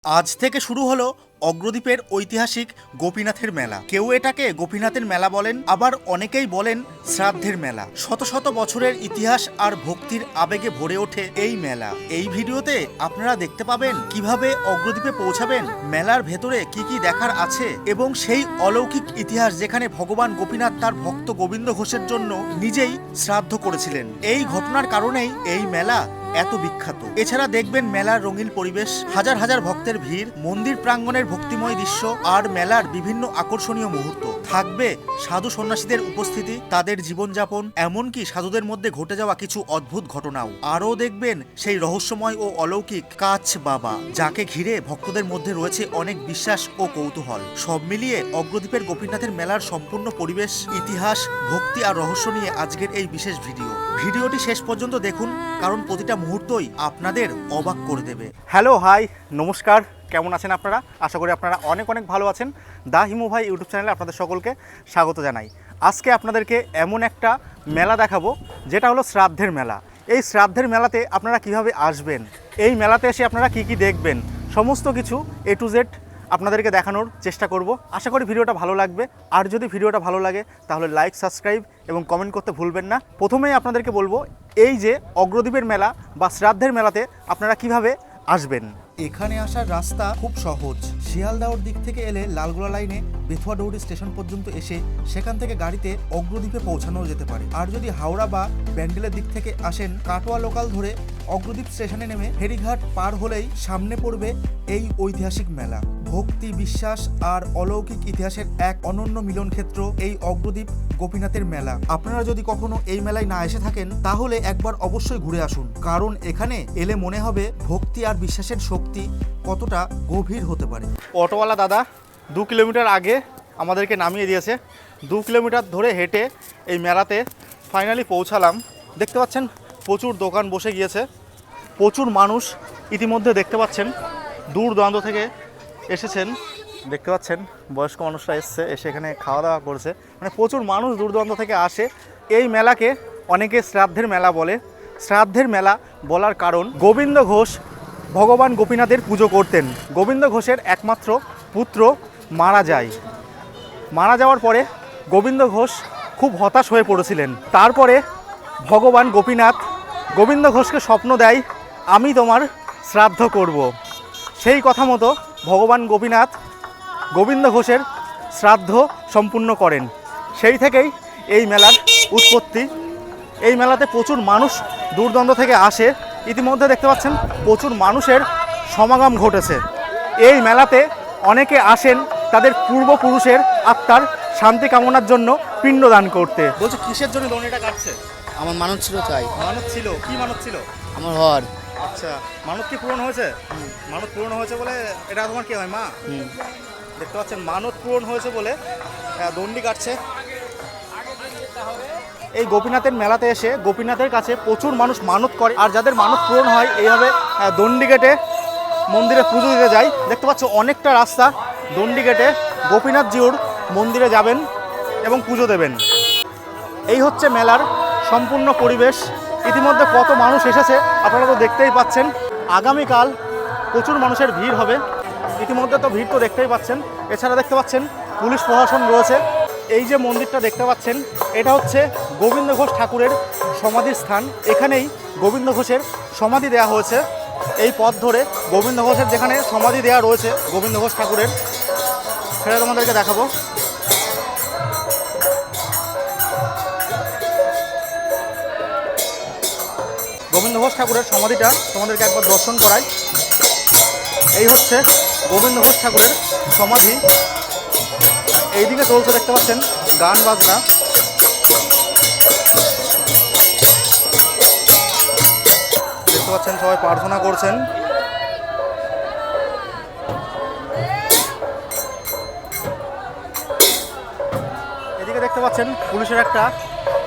আজ থেকে শুরু হলো অগ্রদ্বীপের ঐতিহাসিক গোপীনাথের মেলা। কেউ এটাকে গোপীনাথের মেলা বলেন, আবার অনেকেই বলেন শ্রাদ্ধের মেলা। শত শত বছরের ইতিহাস আর ভক্তির আবেগে ভরে ওঠে এই মেলা। এই ভিডিওতে আপনারা দেখতে পাবেন কিভাবে অগ্রদ্বীপে পৌঁছাবেন, মেলার ভেতরে কি কি দেখার আছে এবং সেই অলৌকিক ইতিহাস যেখানে ভগবান গোপীনাথ তার ভক্ত গোবিন্দ ঘোষের জন্য নিজেই শ্রাদ্ধ করেছিলেন। এই ঘটনার কারণেই এই মেলা এত বিখ্যাত। এছাড়া দেখবেন মেলার রঙিন পরিবেশ, হাজার হাজার ভক্তের ভিড়, মন্দির প্রাঙ্গণের ভক্তিময় দৃশ্য আর মেলার বিভিন্ন আকর্ষণীয় মুহূর্ত। থাকবে সাধু সন্ন্যাসীদের উপস্থিতি, তাদের জীবনযাপন, এমনকি সাধুদের মধ্যে ঘটে যাওয়া কিছু অদ্ভুত ঘটনাও। আরও দেখবেন সেই রহস্যময় ও অলৌকিক কাছ বাবা, যাকে ঘিরে ভক্তদের মধ্যে রয়েছে অনেক বিশ্বাস ও কৌতূহল। সব মিলিয়ে অগ্রদ্বীপের গোপীনাথের মেলার সম্পূর্ণ পরিবেশ, ইতিহাস, ভক্তি আর রহস্য নিয়ে আজকের এই বিশেষ ভিডিওটি শেষ পর্যন্ত দেখুন, কারণ প্রতিটা মুহূর্তই আপনাদের অবাক করে দেবে। হ্যালো, হাই, নমস্কার, কেমন আছেন আপনারা? আশা করি আপনারা অনেক অনেক ভালো আছেন। দা হিমু ভাই ইউটিউব চ্যানেলে আপনাদের সকলকে স্বাগত জানাই। আজকে আপনাদেরকে এমন একটা মেলা দেখাবো যেটা হলো শ্রাদ্ধের মেলা। এই শ্রাদ্ধের মেলাতে আপনারা কিভাবে আসবেন, এই মেলাতে এসে আপনারা কি কি দেখবেন, সমস্ত কিছু A to Z আপনাদেরকে দেখানোর চেষ্টা করব। আশা করি ভিডিওটা ভালো লাগবে। আর যদি ভিডিওটা ভালো লাগে তাহলে লাইক, সাবস্ক্রাইব এবং কমেন্ট করতে ভুলবেন না। প্রথমেই আপনাদেরকে বলবো, এই যে অগ্রদ্বীপের মেলা বা শ্রাদ্ধের মেলাতে আপনারা কিভাবে আসবেন। এখানে আসার রাস্তা খুব সহজ। শিয়ালদাহর দিক থেকে এলে লালগোলা লাইনে বেথুয়াডৌড়ি স্টেশন পর্যন্ত এসে সেখান থেকে গাড়িতে অগ্রদ্বীপে পৌঁছানো যেতে পারে। আর যদি হাওড়া বা ব্যান্ডেলের দিক থেকে আসেন, কাটোয়া লোকাল ধরে অগ্রদ্বীপ স্টেশনে নেমে ফেরিঘাট পার হলেই সামনে পড়বে এই ঐতিহাসিক মেলা। ভক্তি, বিশ্বাস আর অলৌকিক ইতিহাসের এক অনন্য মিলন ক্ষেত্র এই অগ্রদ্বীপ গোপীনাথের মেলা। আপনারা যদি কখনো এই মেলায় না এসে থাকেন তাহলে একবার অবশ্যই ঘুরে আসুন, কারণ এখানে এলে মনে হবে ভক্তি আর বিশ্বাসের শক্তি কতটা গভীর হতে পারে। অটোওয়ালা দাদা 2 কিলোমিটার আগে আমাদেরকে নামিয়ে দিয়েছে। 2 কিলোমিটার ধরে হেঁটে এই মেলাতে ফাইনালি পৌঁছালাম। দেখতে পাচ্ছেন প্রচুর দোকান বসে গিয়েছে, প্রচুর মানুষ ইতিমধ্যে দেখতে পাচ্ছেন দূর দূরান্ত থেকে এসেছেন। দেখতে পাচ্ছেন বয়স্ক মানুষরা এসে এখানে খাওয়া দাওয়া করছে। মানে প্রচুর মানুষ দূর দূরান্ত থেকে আসে। এই মেলাকে অনেকে শ্রাদ্ধের মেলা বলে। শ্রাদ্ধের মেলা বলার কারণ, গোবিন্দ ঘোষ ভগবান গোপীনাথের পুজো করতেন। গোবিন্দ ঘোষের একমাত্র পুত্র মারা যায়। মারা যাওয়ার পরে গোবিন্দ ঘোষ খুব হতাশ হয়ে পড়েছিলেন। তারপরে ভগবান গোপীনাথ গোবিন্দ ঘোষকে স্বপ্ন দেয়, আমি তোমার শ্রাদ্ধ করব। সেই কথা মতো ভগবান গোপীনাথ গোবিন্দ ঘোষের শ্রাদ্ধ সম্পূর্ণ করেন। সেই থেকেই এই মেলার উৎপত্তি। এই মেলাতে প্রচুর মানুষ দূর দূরান্ত থেকে আসে। ইতিমধ্যে দেখতে পাচ্ছেন প্রচুর মানুষের সমাগম ঘটেছে। এই মেলাতে অনেকে আসেন তাদের পূর্বপুরুষের আত্মার শান্তি কামনার জন্য পিণ্ডদান করতে। বলছে কিসের জন্য দোনেটা কাটছে? আমার মানত ছিল তাই। মানত ছিল? কি মানত ছিল? আমার ঘর। আচ্ছা, মানত কি পূরণ হয়েছে? মানত পূরণ হয়েছে বলে এটা তোমার কি হয় মা? দেখতে পাচ্ছেন মানত পূরণ হয়েছে বলে দণ্ডি কাটছে। এই গোপীনাথের মেলাতে এসে গোপীনাথের কাছে প্রচুর মানুষ মানত করে, আর যাদের মানত পূরণ হয় এইভাবে দণ্ডি কেটে মন্দিরে পুজো দিতে যায়। দেখতে পাচ্ছ অনেকটা রাস্তা দণ্ডি কেটে গোপীনাথ জিউর মন্দিরে যাবেন এবং পুজো দেবেন। এই হচ্ছে মেলার সম্পূর্ণ পরিবেশ। ইতিমধ্যে কত মানুষ এসেছে আপনারা তো দেখতেই পাচ্ছেন। আগামীকাল প্রচুর মানুষের ভিড় হবে। ইতিমধ্যে তো ভিড় তো দেখতেই পাচ্ছেন। এছাড়া দেখতে পাচ্ছেন পুলিশ প্রশাসন রয়েছে। এই যে মন্দিরটা দেখতে পাচ্ছেন, এটা হচ্ছে গোবিন্দ ঘোষ ঠাকুরের সমাধির স্থান। এখানেই গোবিন্দ ঘোষের সমাধি দেওয়া হয়েছে। এই পথ ধরে গোবিন্দ ঘোষের যেখানে সমাধি দেওয়া রয়েছে গোবিন্দ ঘোষ ঠাকুরের, সেটা তোমাদেরকে দেখাবো। গোবিন্দ ঘোষ ঠাকুরের সমাধিটা তোমাদেরকে একবার দর্শন করাই। এই হচ্ছে গোবিন্দ ঘোষ ঠাকুরের সমাধি। এইদিকে চলছে দেখতে পাচ্ছেন গান বাজনা। দেখতে পাচ্ছেন সবাই প্রার্থনা করছেন। এদিকে দেখতে পাচ্ছেন পুলিশের একটা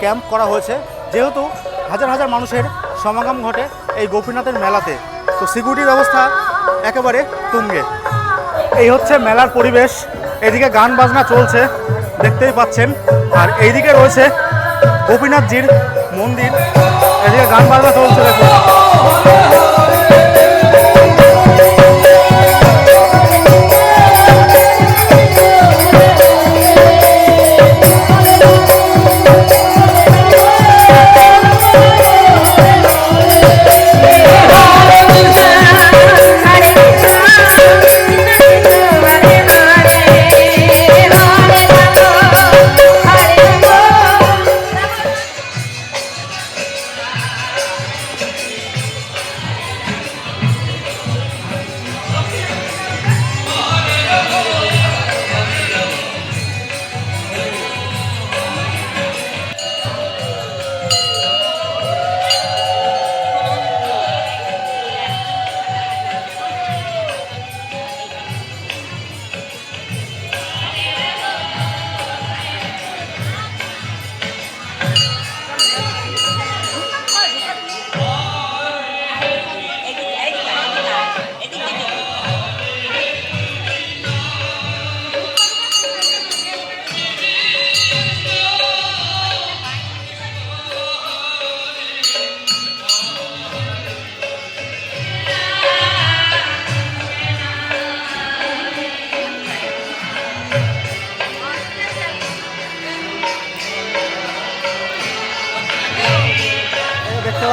ক্যাম্প করা হয়েছে, যেহেতু হাজার হাজার মানুষের সমাগম ঘটে এই গোপীনাথের মেলাতে, তো সিকিউরিটি ব্যবস্থা একেবারে তুঙ্গে। এই হচ্ছে মেলার পরিবেশ। এদিকে গান বাজনা চলছে দেখতেই পাচ্ছেন, আর এইদিকে রয়েছে গোপীনাথজির মন্দির। এদিকে গান বাজনা চলছে দেখুন।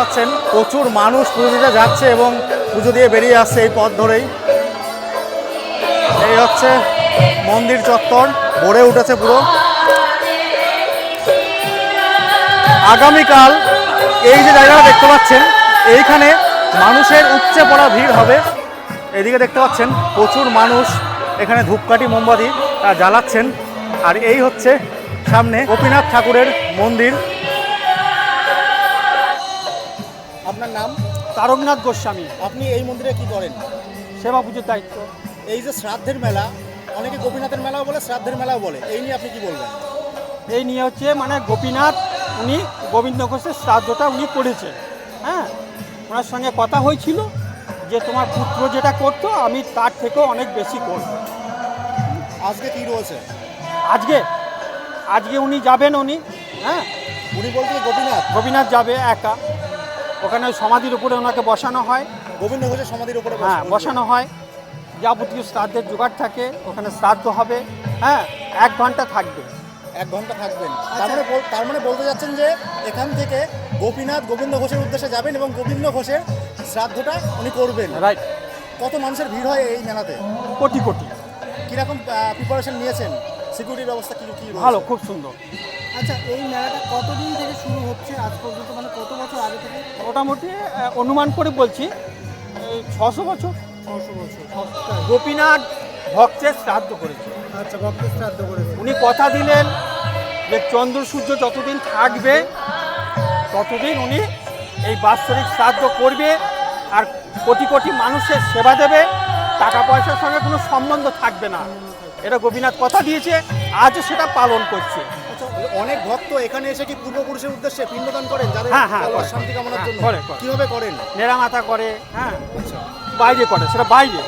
পাচ্ছেন প্রচুর মানুষ পুজো দিতে যাচ্ছে এবং পুজো দিয়ে বেরিয়ে আসছে এই পথ ধরেই। এই হচ্ছে মন্দির চত্বর, ভরে উঠেছে পুরো। আগামীকাল এই যে জায়গাটা দেখতে পাচ্ছেন, এইখানে মানুষের উপচে পড়া ভিড় হবে। এদিকে দেখতে পাচ্ছেন প্রচুর মানুষ এখানে ধূপকাঠি মোমবাতি জ্বালাচ্ছেন। আর এই হচ্ছে সামনে গোপীনাথ ঠাকুরের মন্দির। আপনার নাম? তারকনাথ গোস্বামী। আপনি এই মন্দিরে কি করেন? সেবা পুজোর দায়িত্ব। এই যে শ্রাদ্ধের মেলা, অনেকে গোপীনাথের মেলাও বলে, শ্রাদ্ধের মেলাও বলে, এই নিয়ে আপনি কি বলবেন? এই নিয়ে হচ্ছে মানে গোপীনাথ উনি গোবিন্দ ঘোষের শ্রাদ্ধটা উনি করেছেন। হ্যাঁ, ওনার সঙ্গে কথা হয়েছিল যে তোমার পুত্র যেটা করতো আমি তার থেকেও অনেক বেশি করব। আজকে কি রয়েছে? আজকে উনি যাবেন, হ্যাঁ উনি বলতে গোপীনাথ গোপীনাথ যাবে একা। ওখানে ওই সমাধির উপরে ওনাকে বসানো হয়, গোবিন্দ ঘোষের সমাধির উপরে হ্যাঁ বসানো হয়। যাবতীয় শ্রাদ্ধের জোগাড় থাকে, ওখানে শ্রাদ্ধ হবে। হ্যাঁ, 1 ঘন্টা থাকবে। 1 ঘন্টা থাকবেন। তার মানে বলতে যাচ্ছেন যে এখান থেকে গোপীনাথ গোবিন্দ ঘোষের উদ্দেশ্যে যাবেন এবং গোবিন্দ ঘোষের শ্রাদ্ধটা উনি করবেন। রাইট। কত মানুষের ভিড় হয় এই মেলাতে? কোটি কোটি। কিরকম প্রিপারেশন নিয়েছেন? সিকিউরিটির ব্যবস্থা কি ভালো, খুব সুন্দর। আচ্ছা, এই মেলাটা কতদিন থেকে শুরু হচ্ছে আজ পর্যন্ত, মানে কত বছর আগে থেকে? মোটামুটি অনুমান করে বলছি 600 বছর। 600 বছর। গোপীনাথ ভক্তের শ্রাদ্ধ করেছে। আচ্ছা, ভক্তের শ্রাদ্ধ করেছে। উনি কথা দিলেন যে চন্দ্র সূর্য যতদিন থাকবে ততদিন উনি এই বাৎসরিক শ্রাদ্ধ করবে আর কোটি কোটি মানুষের সেবা দেবে। টাকা পয়সার সঙ্গে কোনো সম্বন্ধ থাকবে না, এটা গোপীনাথ কথা দিয়েছে, আজও সেটা পালন করছে। আচ্ছা, অনেক ভক্ত এখানে এসে কি পূর্বপুরুষের উদ্দেশ্যে পিণ্ডদান করেন যাদের হ্যাঁ, আল্লাহর শান্তি কামনার জন্য? করে। কিভাবে করেন? নেড়া মাথা করে, হ্যাঁ আচ্ছা, বাইরে করে, সেটা বাইরে।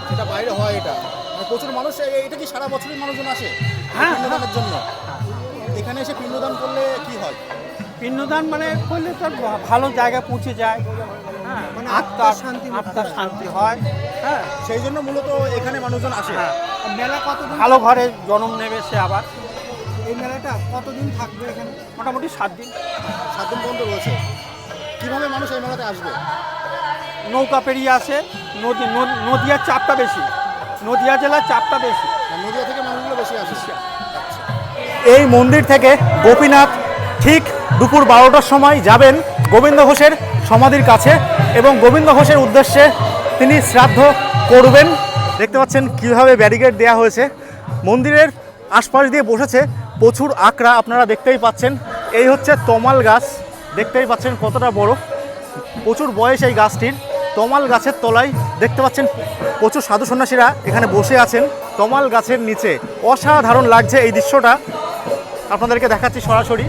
সেটা বাইরে হয়। এটা মানে প্রচুর মানুষ, এটা কি সারা বছরই মানুষজন আসে হ্যাঁ, পিণ্ডদানের জন্য? এখানে এসে পিণ্ডদান করলে কি হয়? পিণ্ডদান মানে করলে তার ভালো জায়গায় পৌঁছে যায়। হ্যাঁ, মানে আত্মার আত্মার শান্তি হয়। হ্যাঁ, সেই জন্য মূলত এখানে মানুষজন আসে। হ্যাঁ, মেলা কতদিন? ভালো ঘরে জন্ম নেবে সে আবার। এই মেলাটা কতদিন থাকবে এখানে? মোটামুটি 7 দিন। 7 দিন পর্যন্ত রয়েছে। কিভাবে মানুষ এই মেলাতে আসবে? নৌকা পেরিয়ে আসে। নদিয়ার চাপটা বেশি, নদিয়া জেলার চাপটা বেশি। নদিয়া থেকে মানুষগুলো বেশি আসে। এই মন্দির থেকে গোপীনাথ ঠিক দুপুর 12টার সময় যাবেন গোবিন্দ ঘোষের সমাধির কাছে এবং গোবিন্দ ঘোষের উদ্দেশ্যে তিনি শ্রাদ্ধ করবেন। দেখতে পাচ্ছেন কীভাবে ব্যারিকেড দেওয়া হয়েছে। মন্দিরের আশপাশ দিয়ে বসেছে প্রচুর আকড়া, আপনারা দেখতেই পাচ্ছেন। এই হচ্ছে তমাল গাছ, দেখতেই পাচ্ছেন কতটা বড়, প্রচুর বয়স এই গাছটির। তমাল গাছের তলায় দেখতে পাচ্ছেন প্রচুর সাধু সন্ন্যাসীরা এখানে বসে আছেন তমাল গাছের নিচে। অসাধারণ লাগছে এই দৃশ্যটা, আপনাদেরকে দেখাচ্ছি সরাসরি।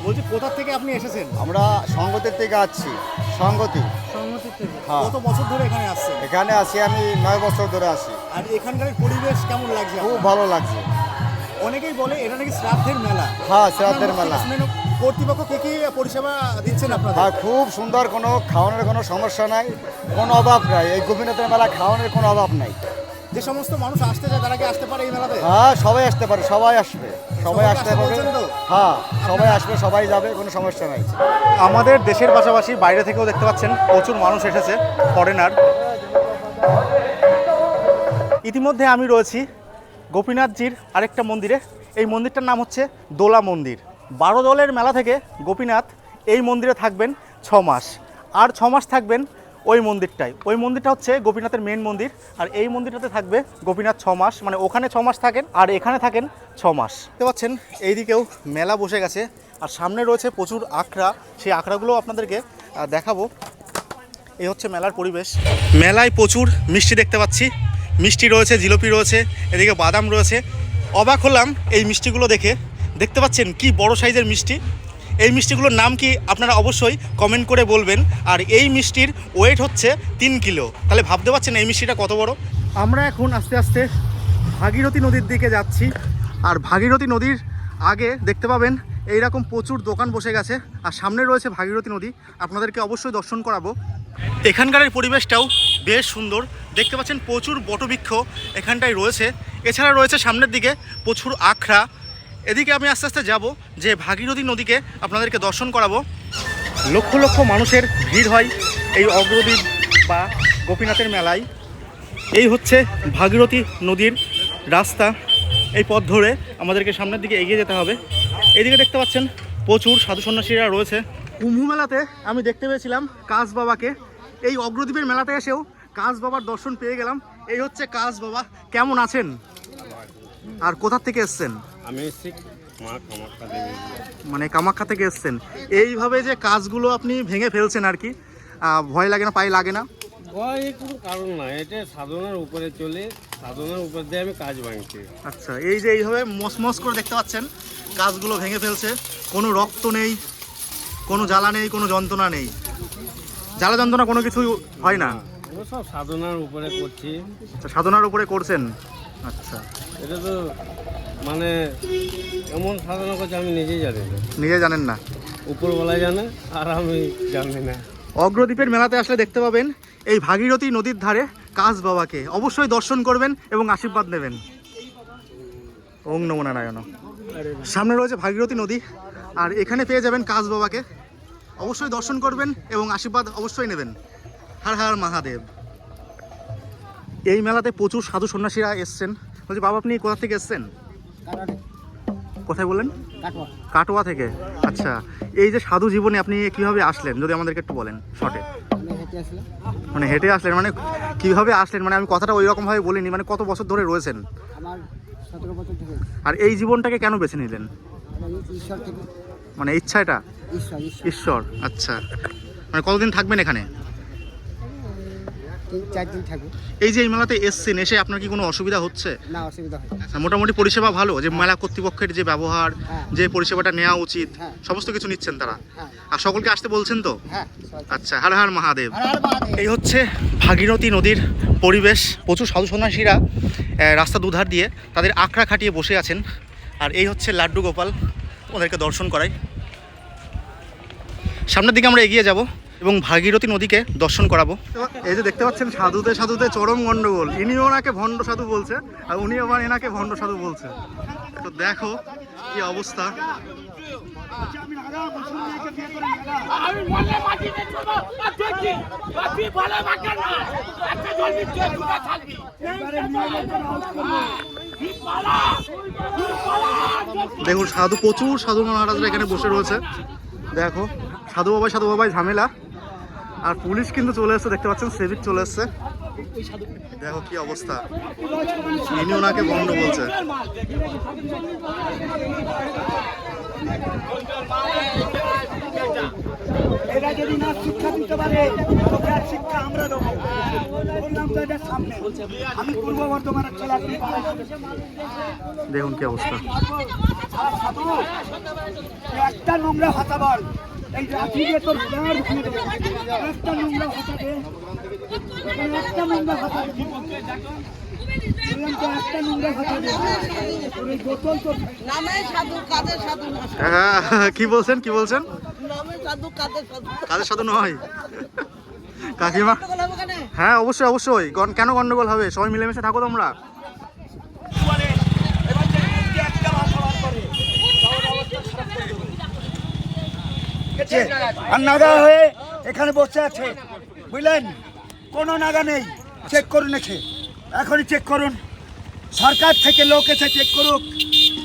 বলছি, কোথা থেকে আপনি এসেছেন? আমরা সংগতির থেকে আসছি। সংগতি। সম্মতির থেকে। হ্যাঁ, কত বছর ধরে এখানে আসছেন? এখানে আছি আমি 9 বছর ধরে আছি। আর এখানকার পরিবেশ কেমন লাগছে? খুব ভালো লাগছে। অনেকেই বলে এটা নাকি শ্রাদ্ধের মেলা। হ্যাঁ, শ্রাদ্ধের মেলা। কর্তৃপক্ষ কি পরিষেবা দিচ্ছেন আপনাদের? হ্যাঁ, খুব সুন্দর, কোনো খাওয়ানোর কোনো সমস্যা নাই, কোনো অভাব নাই। এই গোপীনাথের মেলা খাওয়ানোর কোনো অভাব নাই। যে সমস্ত মানুষ আসতে চায় তারা কি আসতে পারে এই মেলাতে? হ্যাঁ, সবাই আসতে পারে, সবাই আসবে, সবাই আসতে আসতে পারবে। বলছেন তো? হ্যাঁ, সবাই আসবে, সবাই যাবে, কোনো সমস্যা নাই। আমাদের দেশের পাশাপাশি বাইরে থেকেও দেখতে পাচ্ছেন প্রচুর মানুষ এসেছে, ফরেনার। ইতিমধ্যে আমি রয়েছি গোপীনাথজির আরেকটা মন্দিরে। এই মন্দিরটার নাম হচ্ছে দোলা মন্দির। 12 দলের মেলা থেকে গোপীনাথ এই মন্দিরে থাকবেন 6 মাস, আর 6 মাস থাকবেন ওই মন্দিরটাই। ওই মন্দিরটা হচ্ছে গোপীনাথের মেন মন্দির, আর এই মন্দিরটাতে থাকবে গোপীনাথ 6 মাস, মানে ওখানে 6 মাস থাকেন আর এখানে থাকেন 6 মাস। দেখতে পাচ্ছেন এইদিকেও মেলা বসে গেছে, আর সামনে রয়েছে প্রচুর আখড়া। সেই আখড়াগুলো আপনাদেরকে দেখাবো। এই হচ্ছে মেলার পরিবেশ। মেলায় প্রচুর মিষ্টি দেখতে পাচ্ছি, মিষ্টি রয়েছে, জিলিপি রয়েছে, এদিকে বাদাম রয়েছে। অবাক হলাম এই মিষ্টিগুলো দেখে। দেখতে পাচ্ছেন কি বড় সাইজের মিষ্টি। এই মিষ্টিগুলোর নাম কি আপনারা অবশ্যই কমেন্ট করে বলবেন। আর এই মিষ্টির ওয়েট হচ্ছে 3 কিলো। তাহলে ভাবতে পারছেন এই মিষ্টিটা কত বড়। আমরা এখন আস্তে আস্তে ভাগীরথী নদীর দিকে যাচ্ছি, আর ভাগীরথী নদীর আগে দেখতে পাবেন এইরকম প্রচুর দোকান বসে গেছে, আর সামনে রয়েছে ভাগীরথী নদী। আপনাদেরকে অবশ্যই দর্শন করাবো। এখানকার পরিবেশটাও বেশ সুন্দর। দেখতে পাচ্ছেন প্রচুর বটবৃক্ষ এখানটায় রয়েছে, এছাড়া রয়েছে সামনের দিকে প্রচুর আখড়া। এদিকে আমি আস্তে আস্তে যাব যে ভাগীরথী নদীকে আপনাদেরকে দর্শন করাবো। লক্ষ লক্ষ মানুষের ভিড় হয় এই অগ্রদ্বীপ বা গোপীনাথের মেলায়। এই হচ্ছে ভাগীরথী নদীর রাস্তা। এই পথ ধরে আমাদেরকে সামনের দিকে এগিয়ে যেতে হবে। এইদিকে দেখতে পাচ্ছেন প্রচুর সাধু সন্ন্যাসীরা রয়েছে। কুম্ভ মেলাতে আমি দেখতে পেয়েছিলাম কাস বাবাকে, এই অগ্রদ্বীপের মেলাতে এসেও কাস বাবার দর্শন পেয়ে গেলাম। এই হচ্ছে কাস বাবা, কেমন আছেন আর কোথা থেকে এসছেন? আমি এসেছি মা কামাখ্যা দেবী। মানে কামাখ্যা থেকে এসছেন। এইভাবে যে কাজগুলো আপনি ভেঙে ফেলছেন আর কি, ভয় লাগে না, পায়ে লাগে না? ভয় কোনো কারণ না, এটা সাধনার উপরে চলে, সাধনার উপর দিয়ে আমি কাজ ভাঙছি। আচ্ছা, এই যে এইভাবে মসমস করে দেখতে পাচ্ছেন কাজগুলো ভেঙে ফেলছে, কোনো রক্ত নেই, কোনো জ্বালা নেই, কোনো যন্ত্রণা নেই, জ্বালা যন্ত্রণা কোনো কিছু হয় না। ও সব সাধনার উপরে করছি। আচ্ছা, সাধনার উপরে করছেন। আচ্ছা, এটা তো মানে এমন সাধনা করছে আমি নিজেই জানি না, নিজে জানেন না, উপরওয়ালা জানে আর আমি জানি না। অগ্রদ্বীপের মেলাতে আসলে দেখতে পাবেন এই ভাগীরথী নদীর ধারে কাস বাবাকে, অবশ্যই দর্শন করবেন এবং আশীর্বাদ নেবেন। ওং নমো নারায়ণ। সামনে রয়েছে ভাগীরথী নদী আর এখানে পেয়ে যাবেন কাস বাবাকে, অবশ্যই দর্শন করবেন এবং আশীর্বাদ অবশ্যই নেবেন। হর হর মহাদেব। এই মেলাতে প্রচুর সাধু সন্ন্যাসীরা এসছেন। বলছি বাবা, আপনি কোথা থেকে এসছেন? কোথায় বললেন? কাটোয়া থেকে। আচ্ছা, এই যে সাধু জীবনে আপনি কিভাবে আসলেন যদি আমাদেরকে একটু বলেন শর্টে। মানে হেঁটে আসলেন, মানে কিভাবে আসলেন? মানে আমি কথাটা ওই রকমভাবে বলিনি, মানে কত বছর ধরে রয়েছেন? আমার 17 বছর থেকে। আর এই জীবনটাকে কেন বেছে নিলেন? ঈশ্বর থেকে। মানে ইচ্ছা এটা? ঈশ্বর। ঈশ্বর। আচ্ছা, মানে কতদিন থাকবেন এখানে? 3-4 দিন থাকবো। এই যে এই মেলাতে এসছেন, এসে আপনার কি কোনো অসুবিধা হচ্ছে? না, অসুবিধা হয়। আচ্ছা, মোটামুটি পরিষেবা ভালো? যে মেলা কর্তৃপক্ষের যে ব্যবহার, হ্যাঁ। যে পরিষেবাটা নেওয়া উচিত, হ্যাঁ। সমস্ত কিছু নিচ্ছেন তারা? হ্যাঁ। আর সকলকে আসতে বলছেন তো? হ্যাঁ। আচ্ছা, হর হর মহাদেব। আর মহাদেব। এই হচ্ছে ভাগীরথী নদীর পরিবেশ। প্রচুর সাধু সন্ন্যাসীরা রাস্তা দুধার দিয়ে তাদের আখড়া খাটিয়ে বসে আছেন। আর এই হচ্ছে লাড্ডু গোপাল, ওদেরকে দর্শন করাই। সামনের দিকে আমরা এগিয়ে যাব এবং ভাগীরথী নদীকে দর্শন করাবো। এই যে দেখতে পাচ্ছেন সাধুতে সাধুতে চরম গন্ডগোল। ইনি ওনাকে ভণ্ড সাধু বলছে আর উনি আবার এনাকে ভণ্ড সাধু বলছে। তো দেখো কি অবস্থা। দেখুন সাধু, প্রচুর সাধু মহারাজরা এখানে বসে রয়েছে। দেখো সাধু বাবাই ঝামেলা। আর পুলিশ কিন্তু চলে এসছে, দেখতে পাচ্ছেন সিভিক চলে এসছে। দেখো কি অবস্থা, ইনি ওনাকে বন্ধ বলছে। এরা যদি না শিক্ষা দিতে পারে তবে আর শিক্ষা আমরা দেবো। বললাম তো এটা সামনে, আমি পূর্ব বর্ধমানের ছেলে। দেখুন কি অবস্থা। একটা নোংরা ভাতা বল, এই রাত্রি দিয়ে তোর গাঁর ঢুকিয়ে দেবে। একটা নোংরা ভাতা দে, একটা নোংরা ভাতা দে। বললাম তো একটা নোংরা ভাতা দে, তোর এই বোতল তোর নামে সাধু, কাদের সাধু না। কি বলছেন, কি বলছেন? নামে সাধু, কাদের সাধু। কাদের সাধু নয় কাকিমা। গন্ডগোল হবে কেন? হ্যাঁ অবশ্যই অবশ্যই, কেন গন্ডগোল হবে? সবাই মিলেমিশে থাকো তোমরা। আর নাগা হয়ে এখানে বসে আছে, বুঝলেন? কোনো নাগা নেই, চেক করুন এসে, এখনই চেক করুন। সরকার থেকে লোক এসে চেক করুক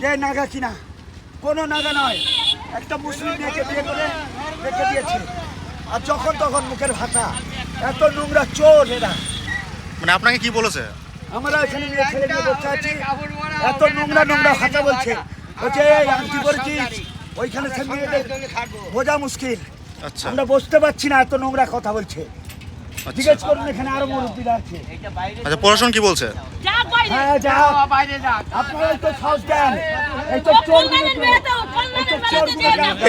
যে নাগা কিনা। কোনো নাগা নয়, একটা মুসলিম মেয়েকে বিয়ে করে রেখে দিয়েছে। আর যখন তখন মুখের ভাষা, এত নোংরা চোর এরা। মানে আপনাকে কি বলেছে? আমরা এখানে মেয়ে ছেলে নিয়ে বসে আছি, এত নোংরা নোংরা ভাষা বলছে। বলছে এই আংটি পরেছিস, ওইখানে সে মেয়েদের বোঝা মুশকিল। আচ্ছা আমরা বসতে পারছি না, এত নোংরা কথা বলছে। জিজ্ঞেস করুন, এখানে আরো মুরব্বীরা আছে। আচ্ছা, প্রশাসন কি বলছে? হ্যাঁ যাও, আপনারা তো সাহস দেন, এই তো চোর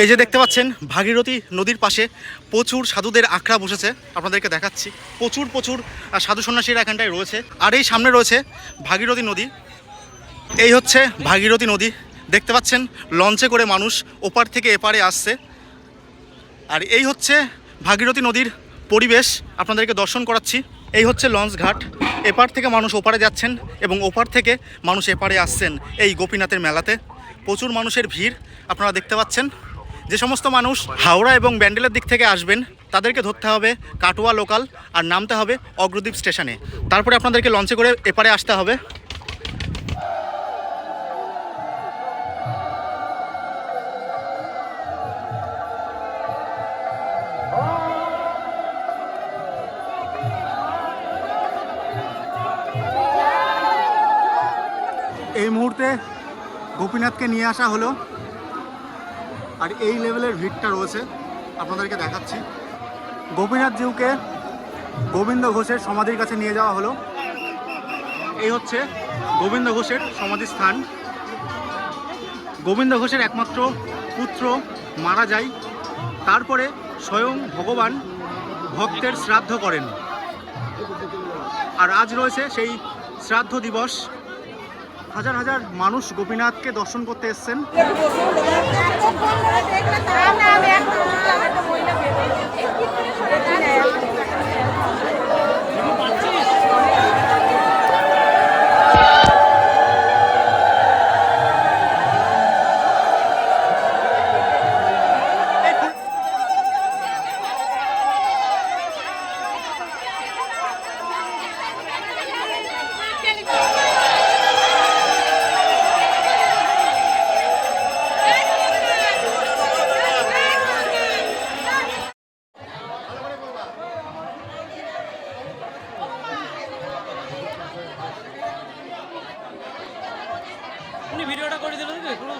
এই যে দেখতে পাচ্ছেন ভাগীরথী নদীর পাশে প্রচুর সাধুদের আখড়া বসেছে, আপনাদেরকে দেখাচ্ছি। প্রচুর সাধু সন্ন্যাসীরা এখানটায় রয়েছে। আর এই সামনে রয়েছে ভাগীরথী নদী। এই হচ্ছে ভাগীরথী নদী, দেখতে পাচ্ছেন লঞ্চে করে মানুষ ওপার থেকে এপারে আসছে। আর এই হচ্ছে ভাগীরথী নদীর পরিবেশ, আপনাদেরকে দর্শন করাচ্ছি। এই হচ্ছে লঞ্চ ঘাট, এপার থেকে মানুষ ওপারে যাচ্ছেন এবং ওপার থেকে মানুষ এপারে আসছেন। এই গোপীনাথের মেলাতে প্রচুর মানুষের ভিড় আপনারা দেখতে পাচ্ছেন। যে সমস্ত মানুষ হাওড়া এবং ব্যান্ডেলের দিক থেকে আসবেন তাদেরকে ধরতে হবে কাটোয়া লোকাল আর নামতে হবে অগ্রদ্বীপ স্টেশনে। তারপরে আপনাদেরকে লঞ্চে করে এপারে আসতে হবে। এই মুহূর্তে গোপীনাথকে নিয়ে আসা হলো, আর এই লেভেলের ভিড়টা রয়েছে আপনাদেরকে দেখাচ্ছি। গোপীনাথ জিউকে গোবিন্দ ঘোষের সমাধির কাছে নিয়ে যাওয়া হলো। এই হচ্ছে গোবিন্দ ঘোষের সমাধিস্থান। গোবিন্দ ঘোষের একমাত্র পুত্র মারা যায়, তারপরে স্বয়ং ভগবান ভক্তের শ্রাদ্ধ করেন, আর আজ রয়েছে সেই শ্রাদ্ধ দিবস। হাজার হাজার মানুষ গোপীনাথকে দর্শন করতে এসেছেন। উনি ভিডিওটা করে দিল, কোনো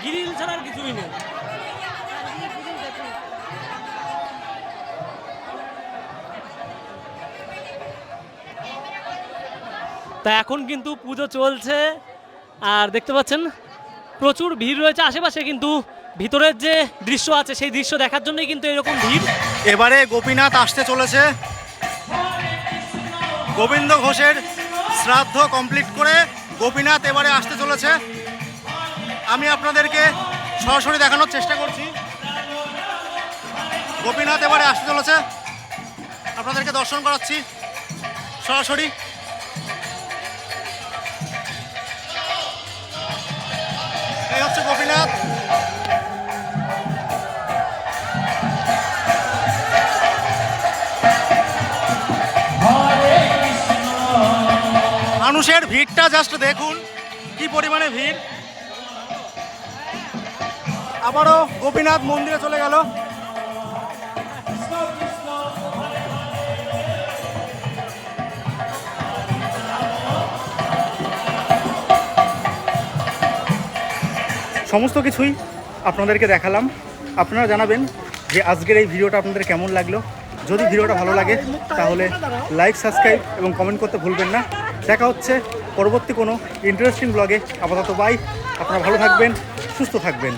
গ্রিল ছাড়া আর কিছুই নেই। তা এখন কিন্তু পুজো চলছে, আর দেখতে পাচ্ছেন প্রচুর ভিড় রয়েছে আশেপাশে, কিন্তু ভিতরের যে দৃশ্য আছে সেই দৃশ্য দেখার জন্যই কিন্তু এরকম ভিড়। এবারে গোপীনাথ আসতে চলেছে। গোবিন্দ ঘোষের শ্রাদ্ধ কমপ্লিট করে গোপীনাথ এবারে আসতে চলেছে। আমি আপনাদেরকে সরাসরি দেখানোর চেষ্টা করছি। গোপীনাথ এবারে আসতে চলেছে, আপনাদেরকে দর্শন করাচ্ছি সরাসরি। এই হচ্ছে গোপীনাথ। মানুষের ভিড়টা জাস্ট দেখুন, কি পরিমাণে ভিড়। আবারও গোপীনাথ মন্দিরে চলে গেল। সমস্ত কিছুই আপনাদেরকে দেখালাম। আপনারা জানাবেন যে আজকের এই ভিডিওটা আপনাদের কেমন লাগলো। যদি ভিডিওটা ভালো লাগে তাহলে লাইক, সাবস্ক্রাইব এবং কমেন্ট করতে ভুলবেন না। দেখা হচ্ছে পরবর্তী কোনো ইন্টারেস্টিং ব্লগে। আপাতত বাই। আপনারা ভালো থাকবেন, সুস্থ থাকবেন।